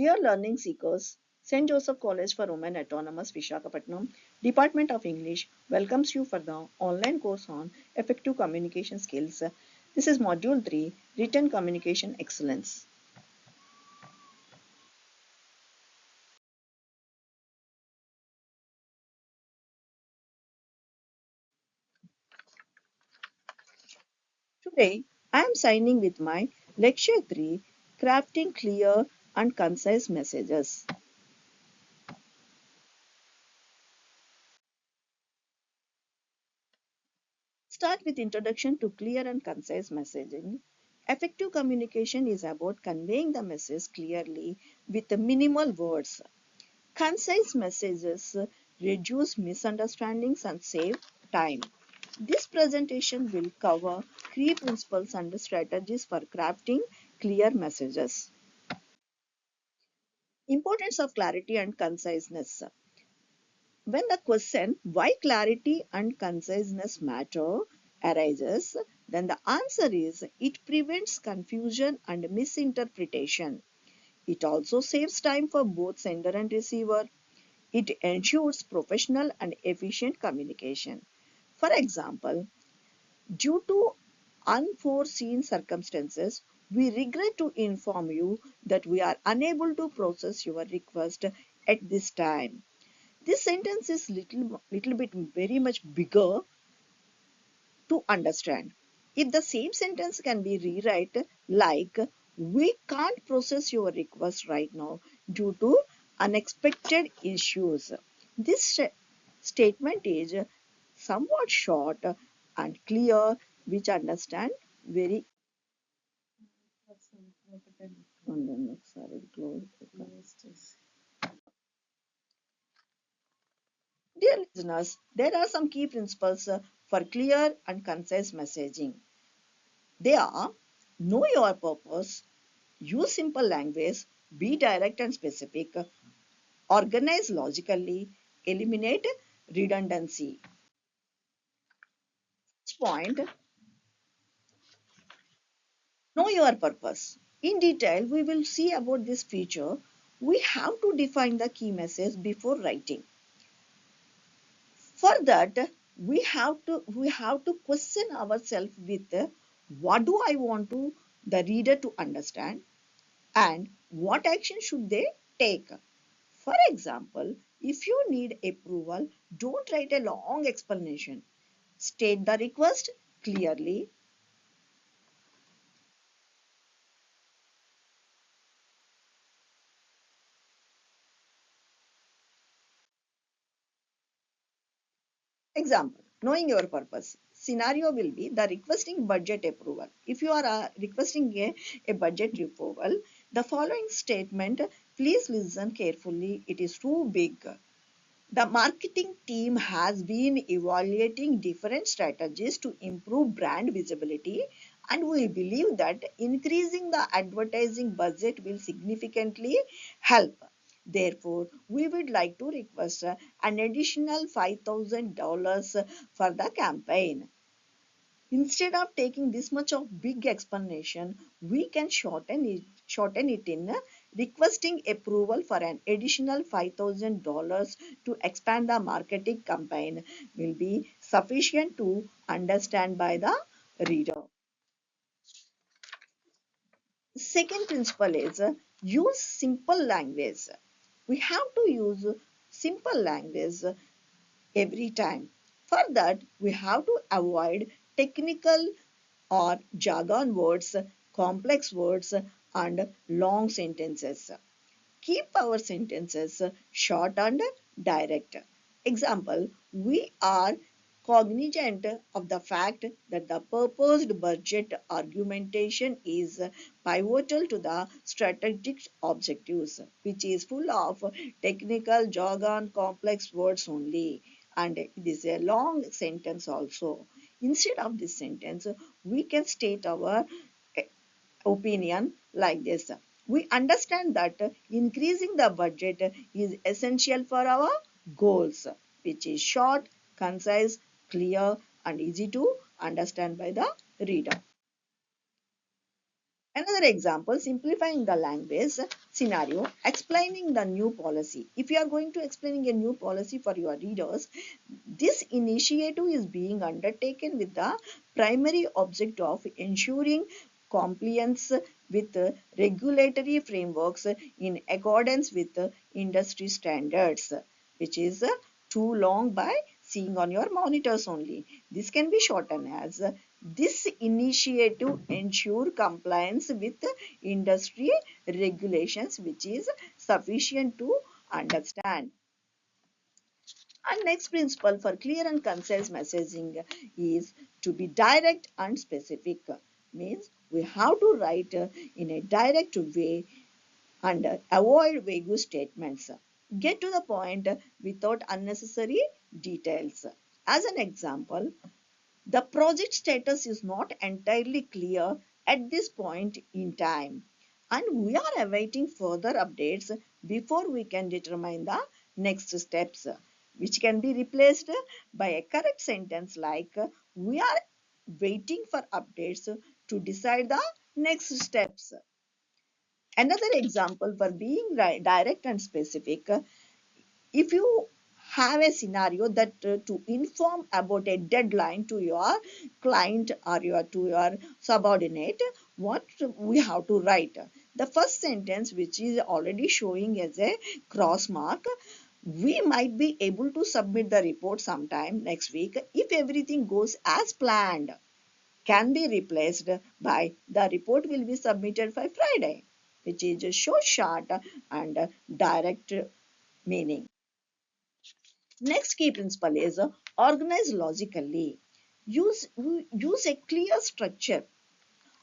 Dear learning seekers, St. Joseph College for Women Autonomous Vishakhapatnam, Department of English welcomes you for the online course on effective communication skills. This is Module 3, Written Communication Excellence. Today, I am signing with my Lecture 3, Crafting Clear and Concise Messages. Start with introduction to clear and concise messaging. Effective communication is about conveying the message clearly with minimal words. Concise messages reduce misunderstandings and save time. This presentation will cover key principles and strategies for crafting clear messages. Importance of clarity and conciseness. When the question why clarity and conciseness matter arises, then the answer is it prevents confusion and misinterpretation. It also saves time for both sender and receiver. It ensures professional and efficient communication. For example, due to unforeseen circumstances, we regret to inform you that we are unable to process your request at this time. This sentence is little bit very much bigger to understand. If the same sentence can be rewrite like we can't process your request right now due to unexpected issues. This statement is somewhat short and clear, which understand very Dear listeners, there are some key principles for clear and concise messaging. They are know your purpose, use simple language, be direct and specific, organize logically, eliminate redundancy. Next point, know your purpose. In detail, we will see about this feature. We have to define the key message before writing. For that, we have to question ourselves with what do I want to the reader to understand and what action should they take. For example, if you need approval, don't write a long explanation. State the request clearly. Example, knowing your purpose. Scenario will be the requesting budget approval. If you are requesting a budget approval, the following statement, please listen carefully, it is too big. The marketing team has been evaluating different strategies to improve brand visibility, and we believe that increasing the advertising budget will significantly help. Therefore, we would like to request an additional $5,000 for the campaign. Instead of taking this much of big explanation, we can shorten it in requesting approval for an additional $5,000 to expand the marketing campaign will be sufficient to understand by the reader. Second principle is use simple language. We have to use simple language every time. For that, we have to avoid technical or jargon words, complex words, and long sentences. Keep our sentences short and direct. Example, we are cognizant of the fact that the purposed budget argumentation is pivotal to the strategic objectives, which is full of technical jargon, complex words only, and it is a long sentence also. Instead of this sentence, we can state our opinion like this. We understand that increasing the budget is essential for our goals, which is short, concise, clear, and easy to understand by the reader. Another example, simplifying the language scenario, explaining the new policy. If you are going to explaining a new policy for your readers, this initiative is being undertaken with the primary object of ensuring compliance with regulatory frameworks in accordance with industry standards, which is too long by seeing on your monitors only. This can be shortened as this initiative ensure compliance with industry regulations, which is sufficient to understand. And next principle for clear and concise messaging is to be direct and specific. Means we have to write in a direct way and avoid vague statements. Get to the point without unnecessary details. As an example, the project status is not entirely clear at this point in time, and we are awaiting further updates before we can determine the next steps, which can be replaced by a correct sentence like we are waiting for updates to decide the next steps. Another example for being direct and specific, if you have a scenario that to inform about a deadline to your client or to your subordinate, what we have to write, the first sentence, which is already showing as a cross mark, we might be able to submit the report sometime next week if everything goes as planned, can be replaced by the report will be submitted by Friday, which is a short and direct meaning. Next key principle is organize logically. Use a clear structure.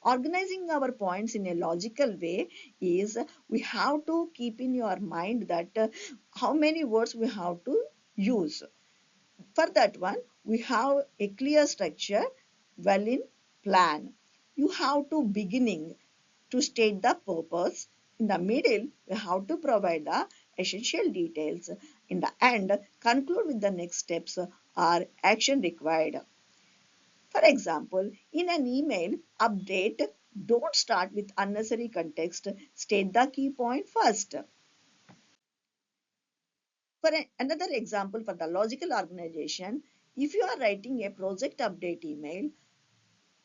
Organizing our points in a logical way is we have to keep in your mind that how many words we have to use. For that one, we have a clear structure, well in plan. You have to beginning to state the purpose. In the middle, we have to provide the essential details. In the end, conclude with the next steps or action required. For example, in an email update, don't start with unnecessary context. State the key point first. For another example for the logical organization, if you are writing a project update email,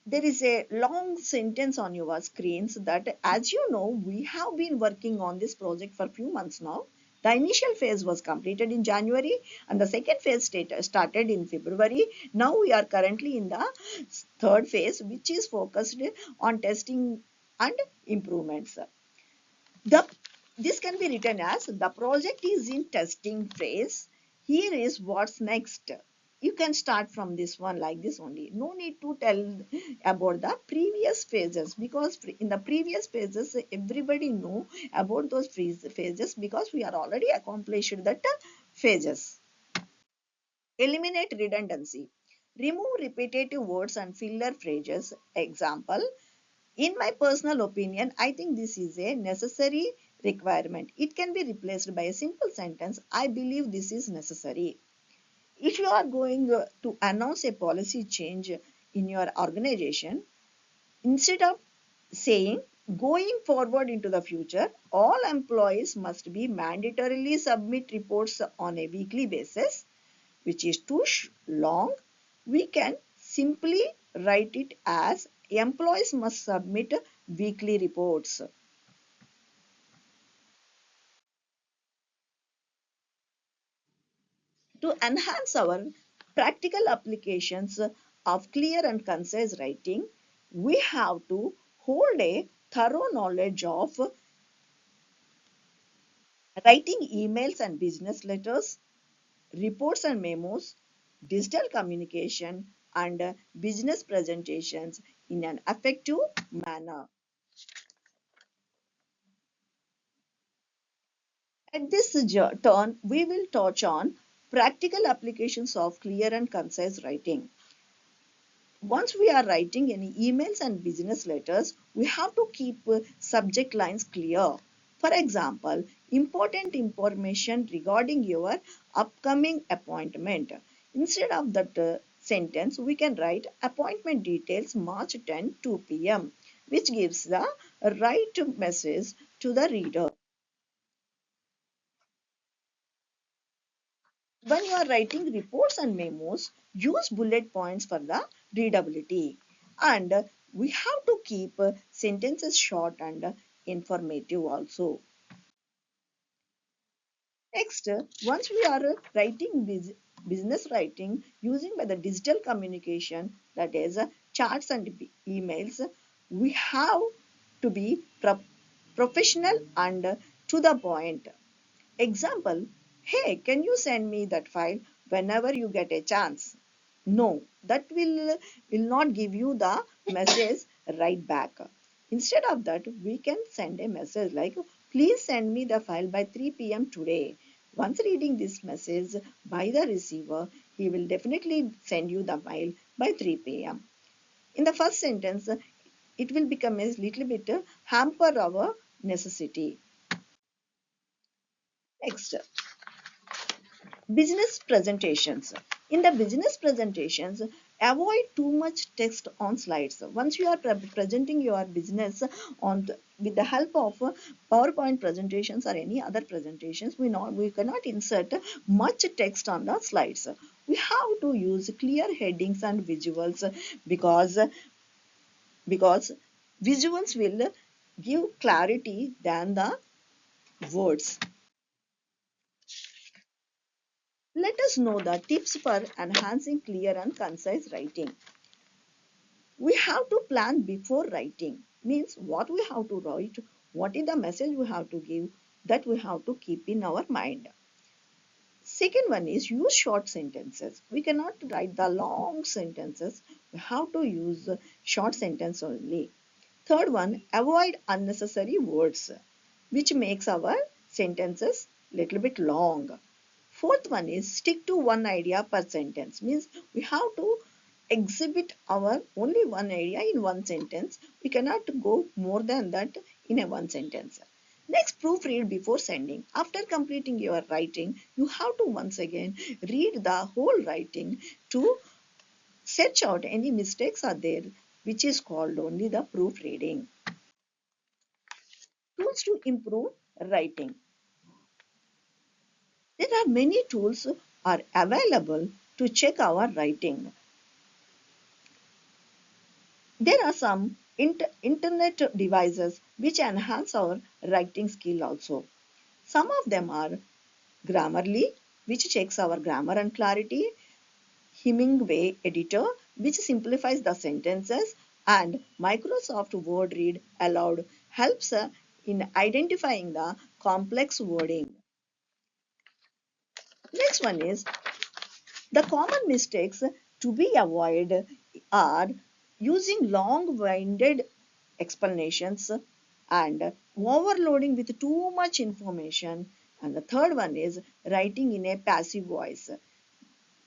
there is a long sentence on your screens that, as you know, we have been working on this project for a few months now. The initial phase was completed in January and the second phase started in February. Now we are currently in the third phase, which is focused on testing and improvements. The, this can be written as the project is in testing phase. Here is what's next. You can start from this one like this only. No need to tell about the previous phases, because in the previous phases everybody know about those phases because we are already accomplished that phases. Eliminate redundancy. Remove repetitive words and filler phrases. Example, in my personal opinion, I think this is a necessary requirement. It can be replaced by a simple sentence, I believe this is necessary. If you are going to announce a policy change in your organization, instead of saying going forward into the future, all employees must be mandatorily submit reports on a weekly basis, which is too long, we can simply write it as employees must submit weekly reports. To enhance our practical applications of clear and concise writing, we have to hold a thorough knowledge of writing emails and business letters, reports and memos, digital communication, and business presentations in an effective manner. At this turn, we will touch on practical applications of clear and concise writing. Once we are writing any emails and business letters, we have to keep subject lines clear. For example, important information regarding your upcoming appointment. Instead of that sentence, we can write appointment details March 10, 2 p.m. which gives the right message to the reader. When you are writing reports and memos, use bullet points for the readability. And we have to keep sentences short and informative also. Next, once we are writing business writing using by the digital communication, that is charts and emails, we have to be professional and to the point. Example, hey, can you send me that file whenever you get a chance? No, that will not give you the message right back. Instead of that, we can send a message like, please send me the file by 3 p.m. today. Once reading this message by the receiver, he will definitely send you the file by 3 p.m. In the first sentence, it will become a little bit hamper our necessity. Next, business presentations. In the business presentations, avoid too much text on slides. Once you are presenting your business with the help of PowerPoint presentations or any other presentations, we cannot insert much text on the slides. We have to use clear headings and visuals because visuals will give clarity than the words. Let us know the tips for enhancing clear and concise writing. We have to plan before writing, means what we have to write, what is the message we have to give, that we have to keep in our mind. Second one is use short sentences. We cannot write the long sentences. We have to use short sentence only. Third one, avoid unnecessary words, which makes our sentences little bit long. Fourth one is stick to one idea per sentence, means we have to exhibit our only one idea in one sentence. We cannot go more than that in a one sentence. Next, proofread before sending. After completing your writing, you have to once again read the whole writing to search out any mistakes are there, which is called only the proofreading. Tools to improve writing. There are many tools are available to check our writing. There are some internet devices which enhance our writing skill also. Some of them are Grammarly, which checks our grammar and clarity, Hemingway Editor, which simplifies the sentences, and Microsoft Word Read Aloud helps in identifying the complex wording. Next one is the common mistakes to be avoided are using long-winded explanations and overloading with too much information. And the third one is writing in a passive voice.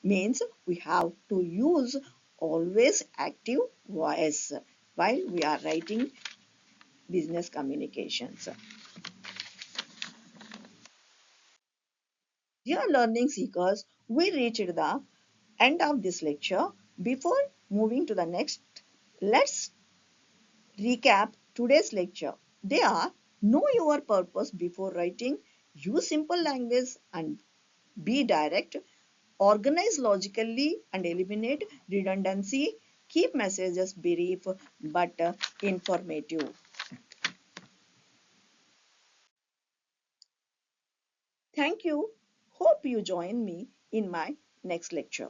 Means we have to use always active voice while we are writing business communications. Dear learning seekers, we reached the end of this lecture. Before moving to the next, let's recap today's lecture. They are know your purpose before writing, use simple language and be direct, organize logically and eliminate redundancy, keep messages brief but informative. Thank you. Hope you join me in my next lecture.